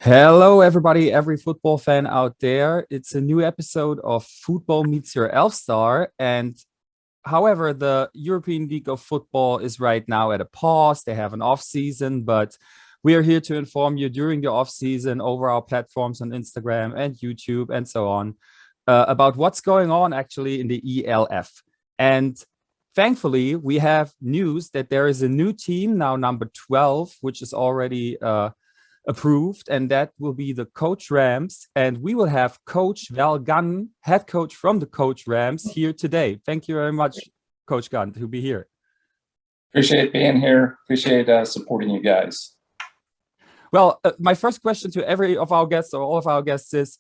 Hello, everybody, every football fan out there. It's a new episode of Football Meets Your Elf Star. And however, the European League of Football is right now at a pause. They have an off season, but we are here to inform you during the off season over our platforms on Instagram and YouTube and so on about what's going on actually in the ELF. And thankfully, we have news that there is a new team now, number 12, which is already approved, and that will be the Koc Rams. And we will have Coach Val Gunn, head coach from the Koc Rams, here today. Thank you very much, Coach Gunn, to be here. Appreciate being here. Appreciate supporting you guys. Well, my first question to every of our guests or all of our guests is,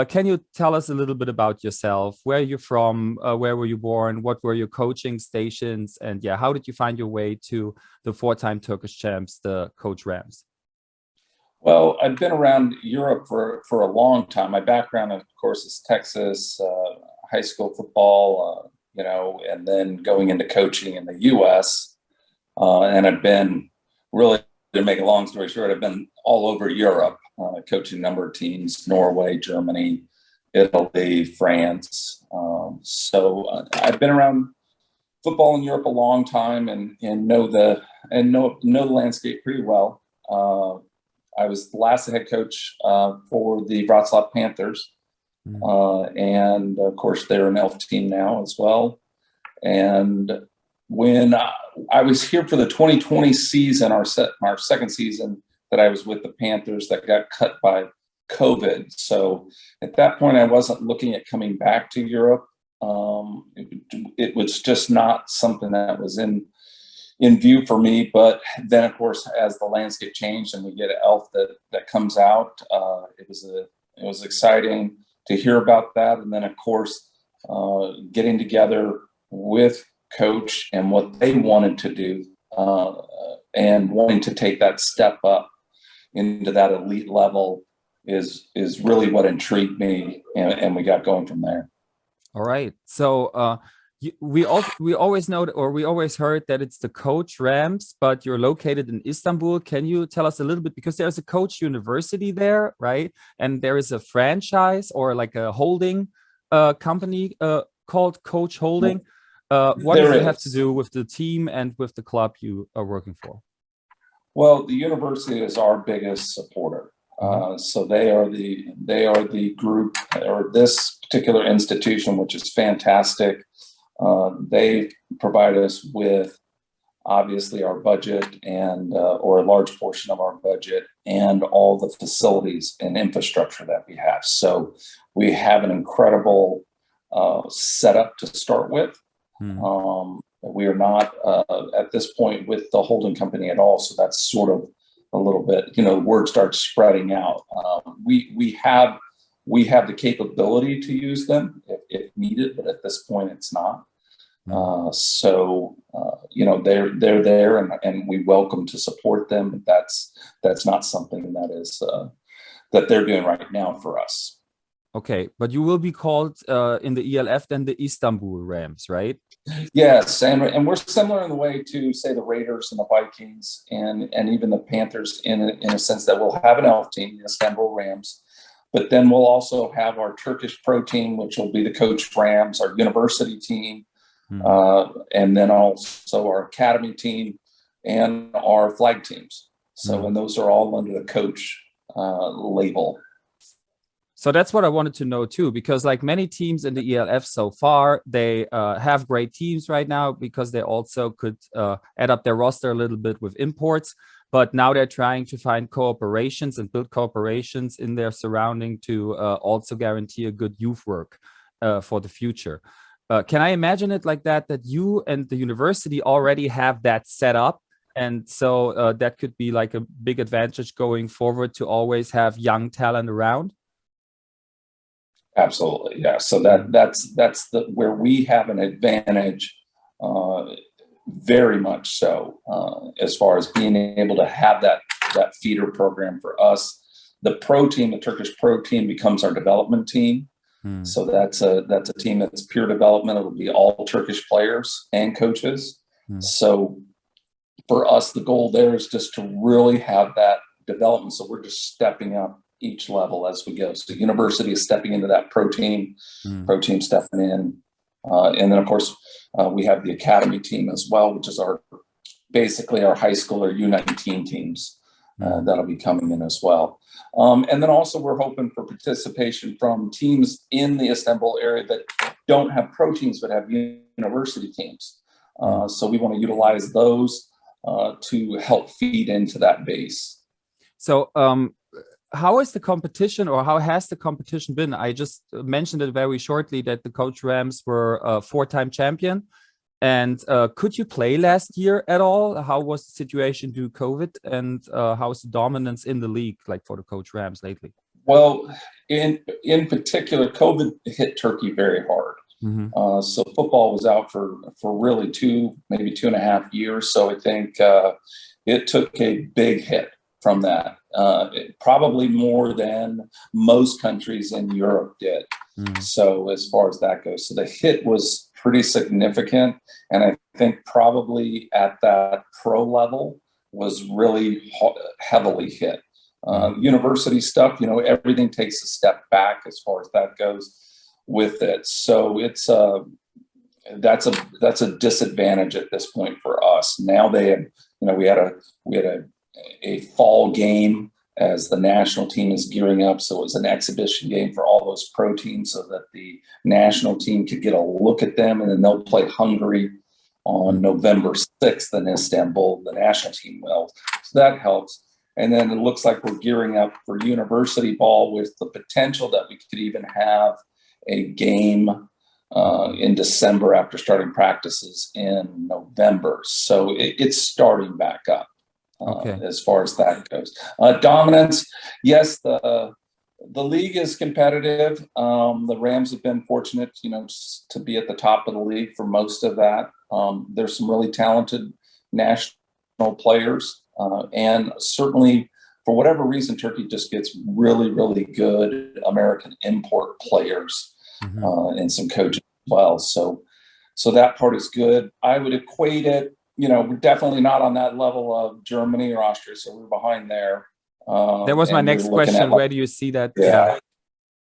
can you tell us a little bit about yourself? Where are you from? Where were you born? What were your coaching stations? And yeah, how did you find your way to the four-time Turkish champs, the Koc Rams? Well, I've been around Europe for a long time. My background, of course, is Texas, high school football, and then going into coaching in the U.S. And I've been really, to make a long story short, I've been all over Europe, coaching a number of teams: Norway, Germany, Italy, France. So I've been around football in Europe a long time and know the landscape pretty well. I was the last head coach for the Wrocław Panthers. And of course, they're an ELF team now as well. And when I was here for the 2020 season, our second season that I was with the Panthers, that got cut by COVID. So at that point, I wasn't looking at coming back to Europe. It was just not something that was in view for me. But then, of course, as the landscape changed and we get an ELF that comes out, it was exciting to hear about that. And then, of course, getting together with Coach and what they wanted to do, and wanting to take that step up into that elite level is really what intrigued me, and we got going from there. All right. So we always know, or we always heard that it's the Koc Rams, but you're located in Istanbul. Can you tell us a little bit, because there's a Koç University there, right? And there is a franchise or like a holding company called Koç Holding. What does it have to do with the team and with the club you are working for? Well, the university is our biggest supporter. So they are the group, or this particular institution, which is fantastic. They provide us with obviously our budget and or a large portion of our budget and all the facilities and infrastructure that we have. So we have an incredible setup to start with. We are not at this point with the holding company at all. So that's sort of a little bit, word starts spreading out. We have the capability to use them if needed, but at this point it's not. So they're there, and we welcome to support them, but that's not something that is that they're doing right now for us. Okay, but you will be called in the ELF then the Istanbul Rams, right? Yes, and we're similar in the way to, say, the Raiders and the Vikings and even the Panthers in a sense that we'll have an ELF team, the Istanbul Rams, but then we'll also have our Turkish pro team, which will be the Koc Rams, our university team, and then also our academy team and our flag teams. So, and those are all under the Koc label. So that's what I wanted to know too, because like many teams in the ELF so far, they have great teams right now because they also could add up their roster a little bit with imports. But now they're trying to find cooperations and build cooperations in their surrounding to also guarantee a good youth work for the future. Can I imagine it like that you and the university already have that set up? And so that could be like a big advantage going forward to always have young talent around? Absolutely, yeah. So that's where we have an advantage, very much so, as far as being able to have that feeder program for us. The pro team, the Turkish pro team, becomes our development team. So that's a team that's pure development. It'll be all Turkish players and coaches. So for us, the goal there is just to really have that development. So we're just stepping up each level as we go. So university is stepping into that pro team stepping in. And then, of course, we have the academy team as well, which is basically our high school or U19 teams that'll be coming in as well. And then also we're hoping for participation from teams in the Istanbul area that don't have pro teams but have university teams. So we want to utilize those to help feed into that base. So how is the competition, or how has the competition been? I just mentioned it very shortly that the Koc Rams were a 4-time champion. And could you play last year at all? How was the situation due to COVID, and how's the dominance in the league like for the Koc Rams lately? Well, in particular, COVID hit Turkey very hard. So football was out for really maybe 2.5 years. So I think it took a big hit from that, probably more than most countries in Europe did. So as far as that goes, so the hit was pretty significant. And I think probably at that pro level was really heavily hit. University stuff, everything takes a step back as far as that goes with it. So it's that's a disadvantage at this point for us. Now they have, we had a fall game as the national team is gearing up. So it was an exhibition game for all those pro teams so that the national team could get a look at them, and then they'll play Hungary on November 6th in Istanbul. The national team will. So that helps. And then it looks like we're gearing up for university ball with the potential that we could even have a game in December after starting practices in November. So it's starting back up as far as that goes. Dominance, yes, the league is competitive. The Rams have been fortunate, to be at the top of the league for most of that. There's some really talented national players. And certainly, for whatever reason, Turkey just gets really, really good American import players and some coaches as well. So that part is good. I would equate it, we're definitely not on that level of Germany or Austria, so we're behind there. That was my next question. Where do you see that? Yeah.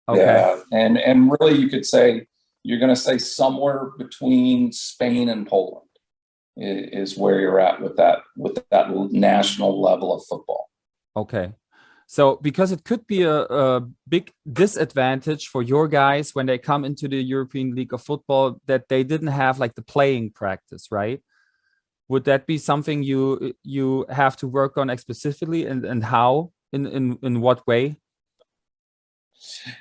Okay. Yeah. And really, you could say you're going to say somewhere between Spain and Poland is where you're at with that national level of football. Okay. So because it could be a big disadvantage for your guys when they come into the European League of Football that they didn't have like the playing practice, right? Would that be something you have to work on specifically, and how, in what way?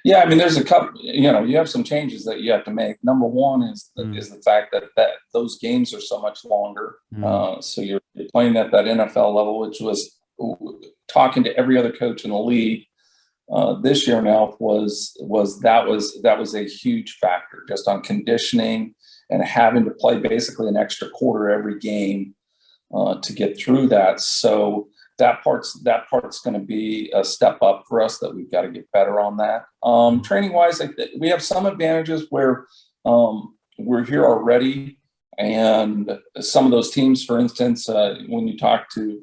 Yeah, I mean, there's a couple, you have some changes that you have to make. Number one is the fact that those games are so much longer. So you're playing at that NFL level, which was talking to every other coach in the league this year now was a huge factor just on conditioning and having to play basically an extra quarter every game to get through that. So that part's going to be a step up for us that we've got to get better on that. Training wise, we have some advantages where we're here already, and some of those teams, for instance, when you talk to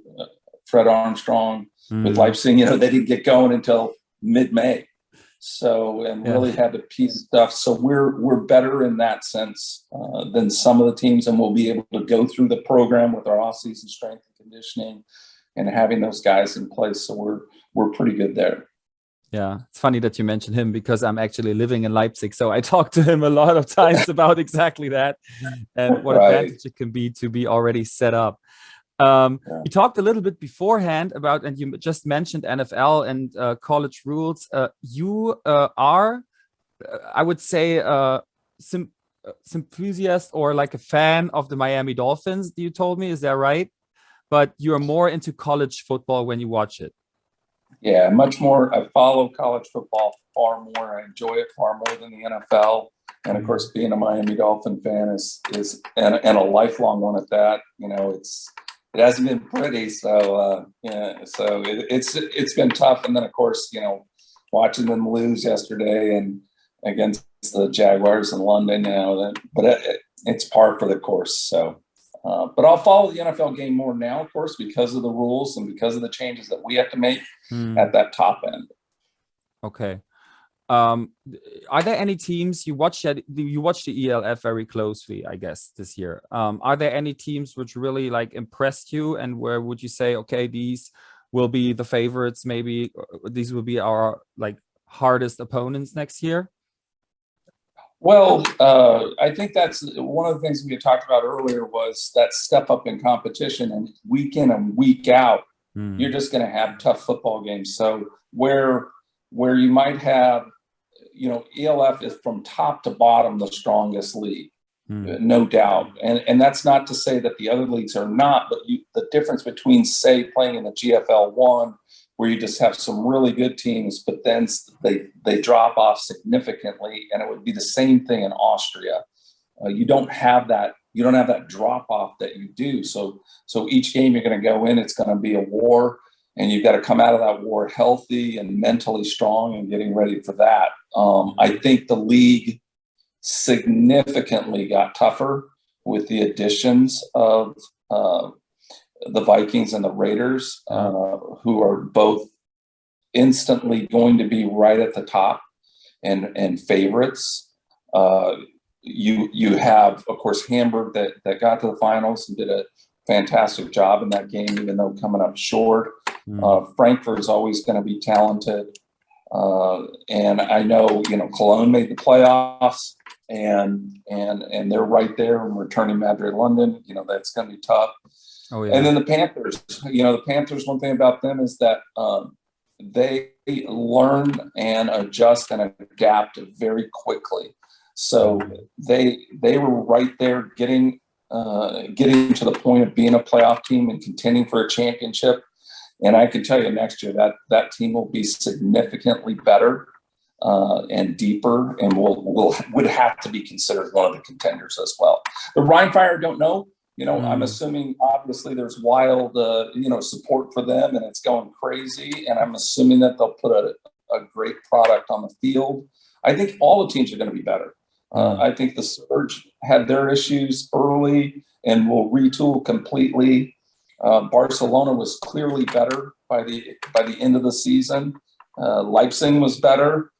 Fred Armstrong with Leipzig, they didn't get going until mid-May. So, and really had to piece stuff. So we're better in that sense than some of the teams, and we'll be able to go through the program with our off-season strength and conditioning and having those guys in place. So we're pretty good there. Yeah, it's funny that you mentioned him because I'm actually living in Leipzig. So I talked to him a lot of times about exactly that and what advantage it can be to be already set up. You talked a little bit beforehand about, and you just mentioned NFL and college rules. You are, I would say, enthusiast or like a fan of the Miami Dolphins, you told me. Is that right? But you're more into college football when you watch it. Yeah, much more. I follow college football far more. I enjoy it far more than the NFL. And of course, being a Miami Dolphin fan is and a lifelong one at that. It hasn't been pretty. So so it's been tough. And then of course, watching them lose yesterday and against the Jaguars in London, but it's par for the course. So. But I'll follow the NFL game more now, of course, because of the rules and because of the changes that we have to make at that top end. Okay. Um, are there any teams you watch that you watch the ELF very closely, I guess, this year? Are there any teams which really like impressed you, and where would you say, okay, these will be the favorites, maybe these will be our like hardest opponents next year? Well, I think that's one of the things we had talked about earlier was that step up in competition, and week in and week out, you're just going to have tough football games. So where you might have, ELF is from top to bottom the strongest league, no doubt. And that's not to say that the other leagues are not, but the difference between, say, playing in the GFL1, where you just have some really good teams, but then they drop off significantly, and it would be the same thing in Austria. You don't have that drop off that you do. So each game you're going to go in, it's going to be a war, and you've got to come out of that war healthy and mentally strong and getting ready for that. I think the league significantly got tougher with the additions of the Vikings and the Raiders, who are both instantly going to be right at the top and favorites. You have, of course, Hamburg that got to the finals and did a fantastic job in that game, even though coming up short. Frankfurt is always going to be talented. And I know, Cologne made the playoffs, and they're right there, and returning Madrid London, that's going to be tough. Oh, yeah. And then the Panthers, one thing about them is that they learn and adjust and adapt very quickly. So they were right there getting to the point of being a playoff team and contending for a championship. And I can tell you next year that team will be significantly better and deeper, and would have to be considered one of the contenders as well. The Rheinfire, don't know. I'm assuming obviously there's wild, support for them, and it's going crazy. And I'm assuming that they'll put a great product on the field. I think all the teams are going to be better. I think the Surge had their issues early and will retool completely. Barcelona was clearly better by the end of the season. Leipzig was better.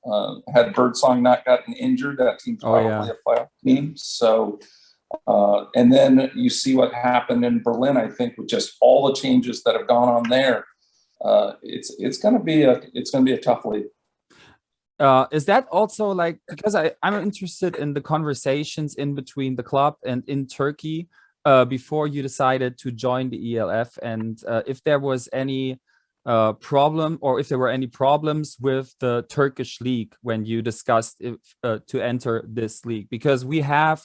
Had Birdsong not gotten injured, that team's probably a playoff team. So, and then you see what happened in Berlin. I think with just all the changes that have gone on there, it's going to be a tough league. Is that also like, because I'm interested in the conversations in between the club and in Turkey before you decided to join the ELF, and if there was any problem, or if there were any problems with the Turkish league when you discussed if to enter this league, because we have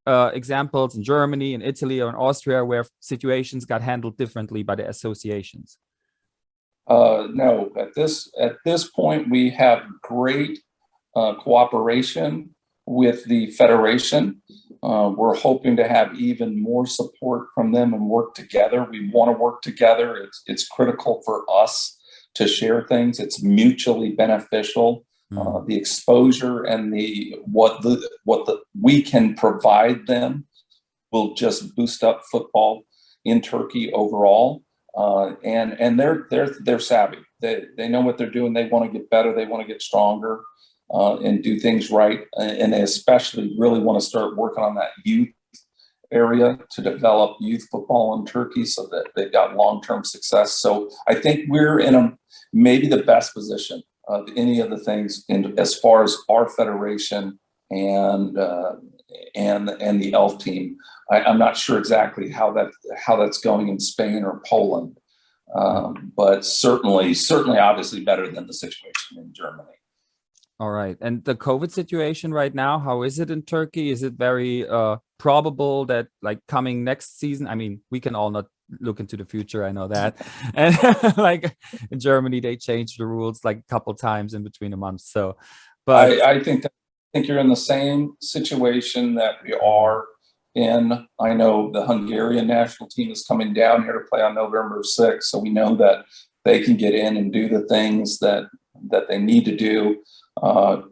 examples in Germany and Italy or in Austria where situations got handled differently by the associations. No, at this point, we have great cooperation with the federation. We're hoping to have even more support from them and work together. We want to work together. It's critical for us to share things. It's mutually beneficial. The exposure and what we can provide them will just boost up football in Turkey overall. And they're savvy. They know what they're doing. They want to get better. They want to get stronger and do things right. And they especially really want to start working on that youth area to develop youth football in Turkey so that they've got long-term success. So I think we're in maybe the best position of any of the things as far as our federation and the ELF team. I'm not sure exactly how that's going in Spain or Poland, but certainly obviously better than the situation in Germany. All right. And the COVID situation right now, how is it in Turkey? Is it very probable that like coming next season? I mean, we can all not look into the future, I know that. And like in Germany, they changed the rules like a couple times in between a month. So, but I think you're in the same situation that we are in. I know the Hungarian national team is coming down here to play on November 6th. So we know that they can get in and do the things that they need to do.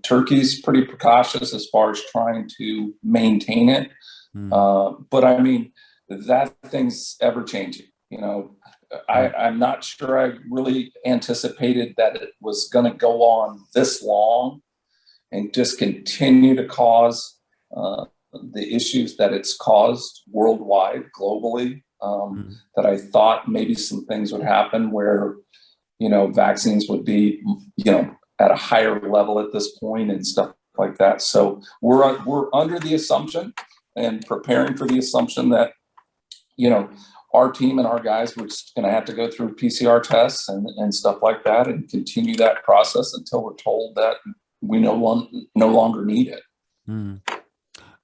Turkey's pretty precautious as far as trying to maintain it. But I mean, that thing's ever changing. I'm not sure I really anticipated that it was going to go on this long and just continue to cause the issues that it's caused worldwide, globally. That I thought maybe some things would happen where, vaccines would be, at a higher level at this point and stuff like that. So we're under the assumption and preparing for the assumption that, our team and our guys were just going to have to go through PCR tests and stuff like that and continue that process until we're told that we no longer need it.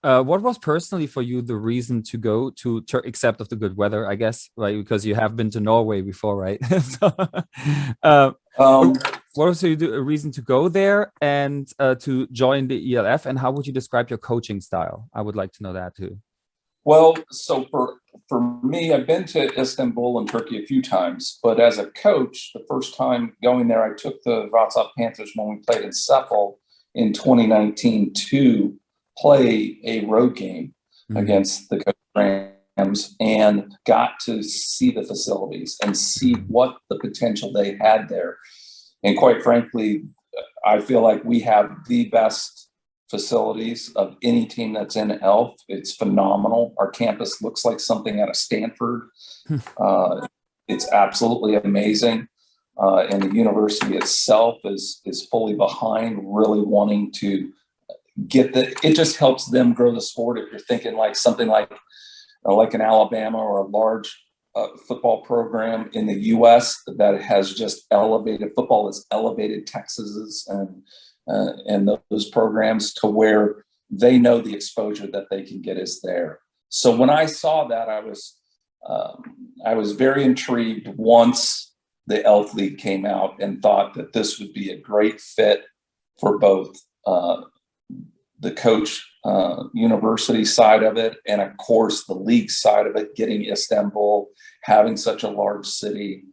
What was personally for you the reason to go to except of the good weather, I guess, right? Because you have been to Norway before, right? What was a reason to go there and to join the ELF? And how would you describe your coaching style? I would like to know that too. Well, so for me, I've been to Istanbul and Turkey a few times, but as a coach, the first time going there, I took the Wrocław Panthers when we played in Sheffield in 2019 to play a road game against the Koc Rams and got to see the facilities and see what the potential they had there. And quite frankly, I feel like we have the best facilities of any team that's in ELF. It's phenomenal. Our campus looks like something out of Stanford. It's absolutely amazing. And the university itself is fully behind, really wanting to it just helps them grow the sport. If you're thinking like something like an Alabama or a large football program in the U.S. that has just elevated football, has elevated Texas's and those programs to where they know the exposure that they can get is there. So when I saw that, I was very intrigued once the ELF League came out and thought that this would be a great fit for both the coach university side of it, and of course the league side of it, getting Istanbul, having such a large city,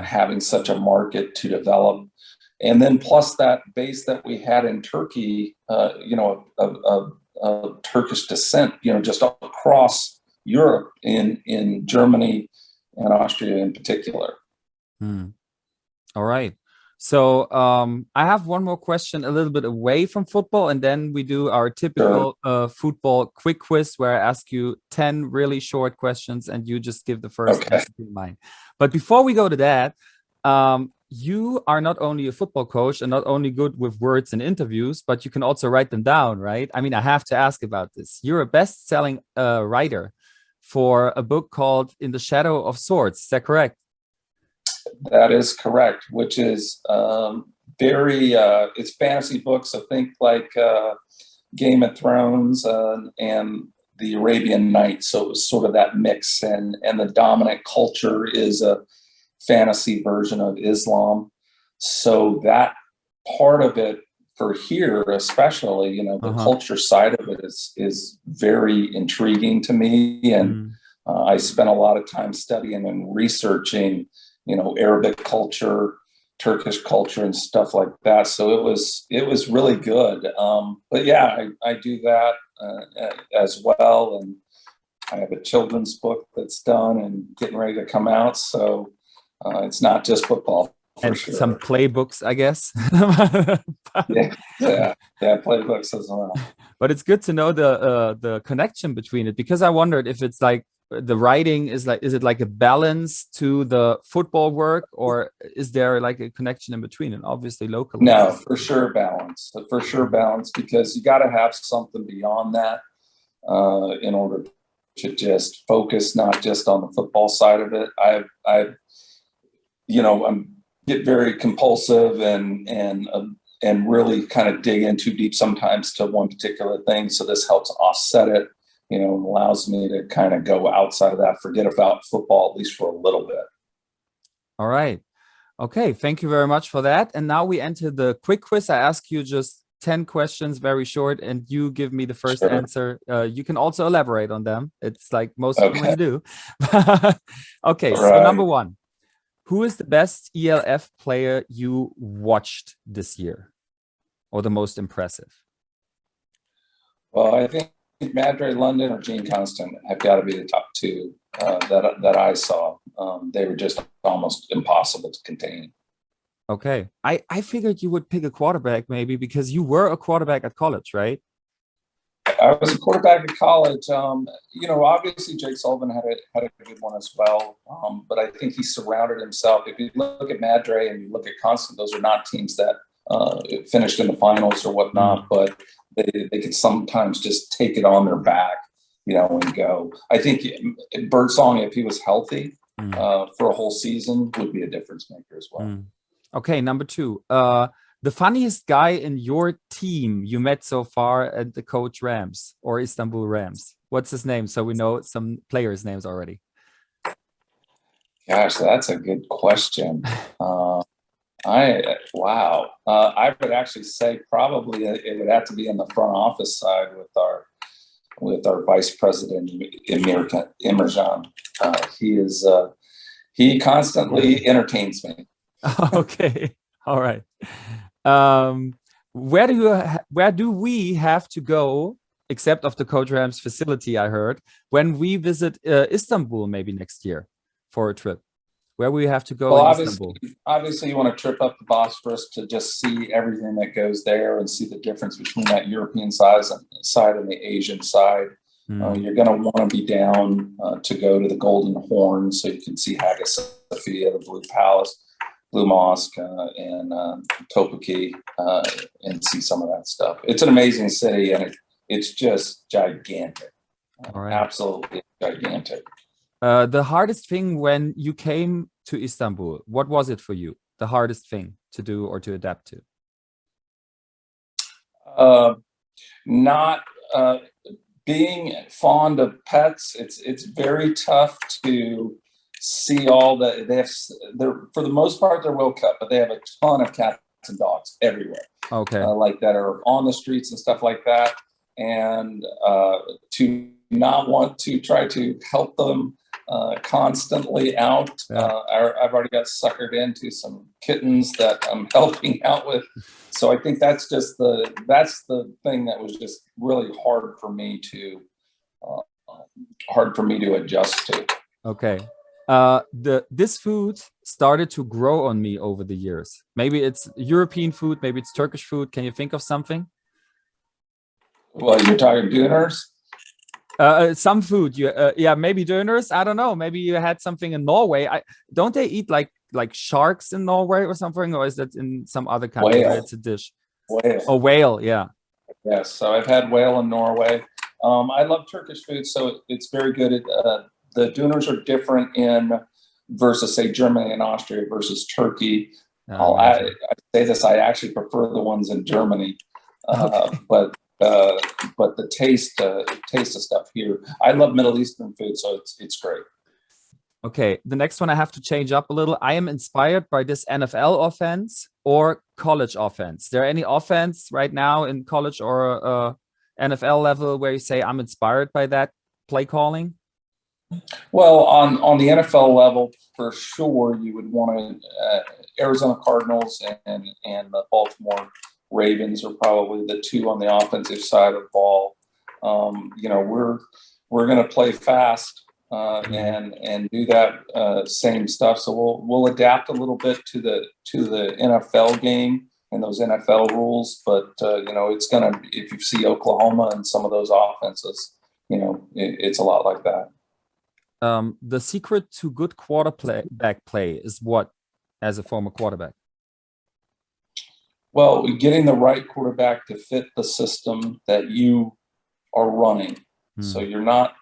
having such a market to develop. And then plus that base that we had in Turkey, of Turkish descent, just across Europe in Germany and Austria in particular. All right. So I have one more question a little bit away from football, and then we do our typical football quick quiz where I ask you 10 really short questions and you just give the first answer in mind. But before we go to that, you are not only a football coach and not only good with words and interviews, but you can also write them down, right? I mean, I have to ask about this. You're a best-selling writer for a book called In the Shadow of Swords. Is that correct? That is correct, which is it's fantasy books. I think like Game of Thrones and the Arabian Nights. So it was sort of that mix, and the dominant culture is a fantasy version of Islam. So that part of it for here, especially, the culture side of it is very intriguing to me. And I spent a lot of time studying and researching, Arabic culture, Turkish culture and stuff like that. So it was really good. But yeah, I do that as well. And I have a children's book that's done and getting ready to come out. So it's not just football. And sure. Some playbooks, I guess. yeah, playbooks as well. But it's good to know the connection between it, because I wondered if it's like the writing is it like a balance to the football work, or is there like a connection in between? And obviously locally. No, for sure balance, because you got to have something beyond that in order to just focus, not just on the football side of it. I'm get very compulsive and really kind of dig in too deep sometimes to one particular thing. So this helps offset it, and allows me to kind of go outside of that, forget about football, at least for a little bit. All right. Okay. Thank you very much for that. And now we enter the quick quiz. I ask you just 10 questions, very short, and you give me the first answer. You can also elaborate on them. It's like most of them do. Okay. So number one. Who is the best ELF player you watched this year, or the most impressive? Well, I think Madre London or Gene Constant have got to be the top two that I saw. They were just almost impossible to contain. Okay. I figured you would pick a quarterback maybe because you were a quarterback at college, right? I was a quarterback at college. Obviously Jake Sullivan had a good one as well. But I think he surrounded himself. If you look at Madre and you look at Constant, those are not teams that finished in the finals or whatnot, but they could sometimes just take it on their back, and go. I think Birdsong, if he was healthy for a whole season, would be a difference maker as well. Okay, number two. The funniest guy in your team you met so far at the Koc Rams or Istanbul Rams. What's his name? So we know some players' names already. Gosh, that's a good question. I would actually say probably it would have to be in the front office side with our vice president Emirjan. He constantly entertains me. Okay, all right. Where do we have to go, except of the Koc Rams facility? I heard when we visit Istanbul maybe next year for a trip. Where we have to go in Istanbul? Obviously, you want to trip up the Bosphorus to just see everything that goes there and see the difference between that European side and the Asian side. You're going to want to be down to go to the Golden Horn so you can see Hagia Sophia, the Blue Palace, Blue Mosque, and Topkapi, and see some of that stuff. It's an amazing city, and it's just gigantic. Right. Absolutely gigantic. The hardest thing when you came to Istanbul, what was it for you? The hardest thing to do or to adapt to? Not being fond of pets. It's very tough to see all that they're for the most part they're well kept, but they have a ton of cats and dogs everywhere. Okay, like that are on the streets and stuff like that, and to not want to try to help them constantly out. I've already got suckered into some kittens that I'm helping out with. So I think that's the thing that was just really hard for me to adjust to. Okay. This food started to grow on me over the years. Maybe it's European food, maybe it's Turkish food. Can you think of something? Well, you're talking Döners? Some food, maybe Döners. I don't know. Maybe you had something in Norway. Don't they eat like sharks in Norway or something, or is that in some other country where it's a dish? Whale. Oh, whale, yeah. Yes, so I've had whale in Norway. I love Turkish food, so it's very good. The Döners are different versus say Germany and Austria versus Turkey. I say this, I actually prefer the ones in Germany, okay. But the taste of stuff here. I love Middle Eastern food, so it's great. Okay, the next one I have to change up a little. I am inspired by this NFL offense or college offense. Is there any offense right now in college or NFL level where you say I'm inspired by that play calling? Well, on the NFL level, for sure, you would want to Arizona Cardinals and the Baltimore Ravens are probably the two on the offensive side of the ball. We're going to play fast and do that same stuff. So we'll adapt a little bit to the NFL game and those NFL rules. But it's going to, if you see Oklahoma and some of those offenses, it's a lot like that. The secret to good quarterback play is what, as a former quarterback? Well, getting the right quarterback to fit the system that you are running. So you're not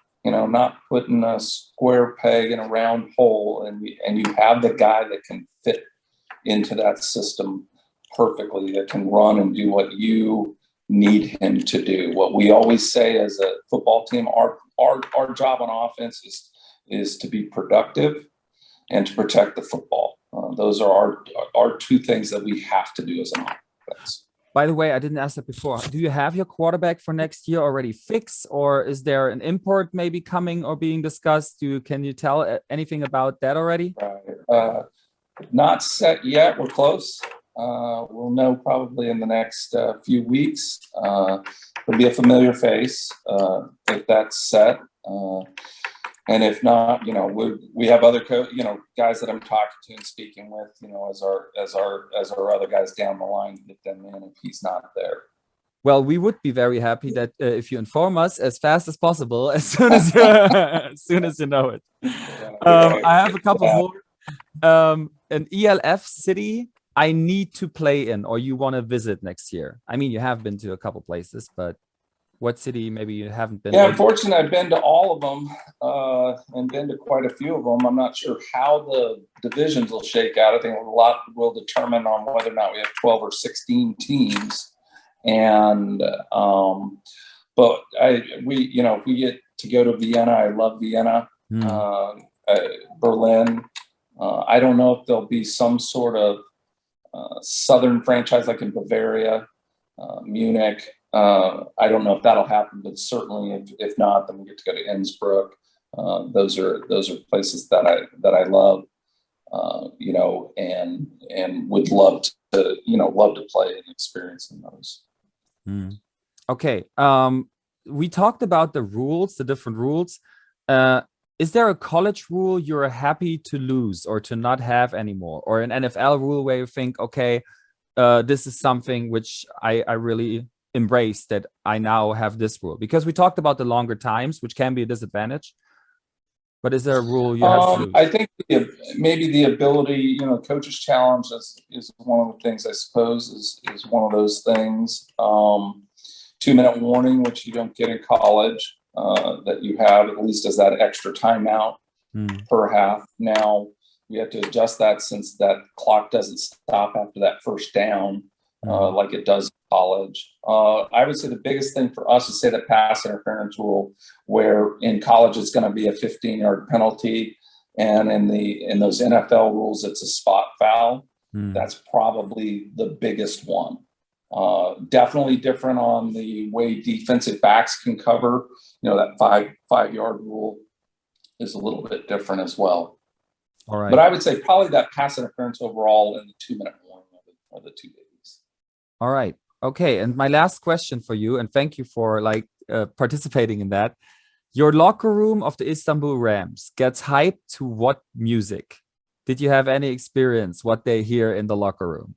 putting a square peg in a round hole, and you have the guy that can fit into that system perfectly, that can run and do what you need him to do. What we always say as a football team, our job on offense is to be productive and to protect the football. Those are our two things that we have to do as an offense. By the way, I didn't ask that before. Do you have your quarterback for next year already fixed, or is there an import maybe coming or being discussed? Can you tell anything about that already? Not set yet. We're close. We'll know probably in the next few weeks. it'll be a familiar face if that's set. And if not, we have other guys that I'm talking to and speaking with, as our other guys down the line to get them in if he's not there. Well, we would be very happy that if you inform us as fast as possible, as soon as you know it. I have a couple more. An ELF city I need to play in, or you want to visit next year. I mean, you have been to a couple places, but what city maybe you haven't been? Yeah, unfortunately, I've been to all of them and been to quite a few of them. I'm not sure how the divisions will shake out. I think a lot will determine on whether or not we have 12 or 16 teams. And but if we get to go to Vienna, I love Vienna, Berlin. I don't know if there'll be some sort of southern franchise like in Bavaria, Munich. I don't know if that'll happen, but certainly if not, then we get to go to Innsbruck. Those are places that I love, and would love to play and experience in those. Okay. We talked about the rules, the different rules. Is there a college rule you're happy to lose or to not have anymore, or an NFL rule where you think, okay, this is something which I really embrace, that I now have this rule? Because we talked about the longer times, which can be a disadvantage. But is there a rule you have to lose? I think maybe the ability, coach's challenge is one of the things, I suppose, is one of those things. 2-minute warning, which you don't get in college, that you have at least as that extra timeout per half. Now we have to adjust that since that clock doesn't stop after that first down like it does in college. I would say the biggest thing for us is, say, the pass interference rule, where in college it's going to be a 15-yard penalty, and in those NFL rules it's a spot foul. That's probably the biggest one. Definitely different on the way defensive backs can cover. That 5-yard rule is a little bit different as well. All right. But I would say probably that pass interference overall and the 2-minute warning are the two biggies. All right. Okay. And my last question for you, and thank you for participating in that. Your locker room of the Istanbul Rams gets hyped to what music? Did you have any experience what they hear in the locker room?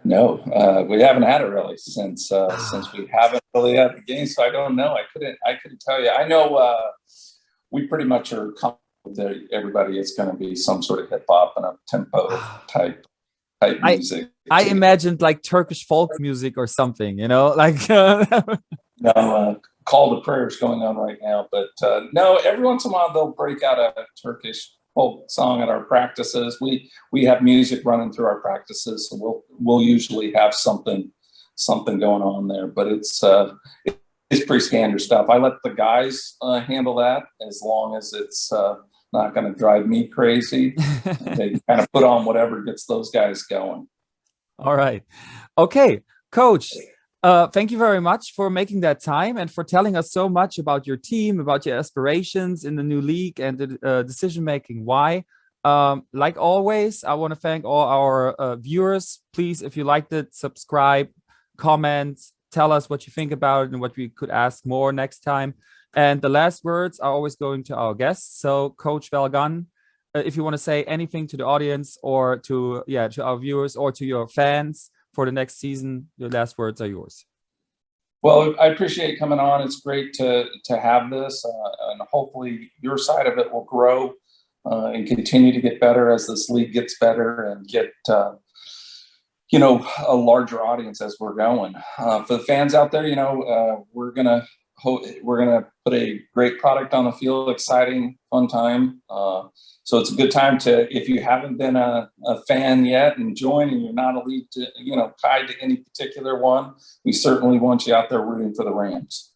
No, we haven't had it really since we haven't really had the game. So I don't know. I couldn't tell you. I know we pretty much are with everybody. It's going to be some sort of hip hop and a tempo type music. I imagined like Turkish folk music or something, No, call to prayers going on right now. But no, every once in a while they'll break out a Turkish folk song at our practices. We have music running through our practices, so we'll usually have something going on there. But it's pretty standard stuff. I let the guys handle that as long as it's not going to drive me crazy. They kind of put on whatever gets those guys going. All right. Okay, Coach. Thank you very much for making that time and for telling us so much about your team, about your aspirations in the new league and the decision-making. Why? Like always, I want to thank all our viewers. Please, if you liked it, subscribe, comment, tell us what you think about it and what we could ask more next time. And the last words are always going to our guests. So, Coach Val Gunn, if you want to say anything to the audience or to our viewers or to your fans for the next season, the last words are yours. Well, I appreciate coming on. It's great to have this, and hopefully your side of it will grow and continue to get better as this league gets better and get a larger audience as we're going. For the fans out there, we're gonna put a great product on the field, exciting, fun time. So it's a good time if you haven't been a fan yet and join, and you're not tied to any particular one, we certainly want you out there rooting for the Rams.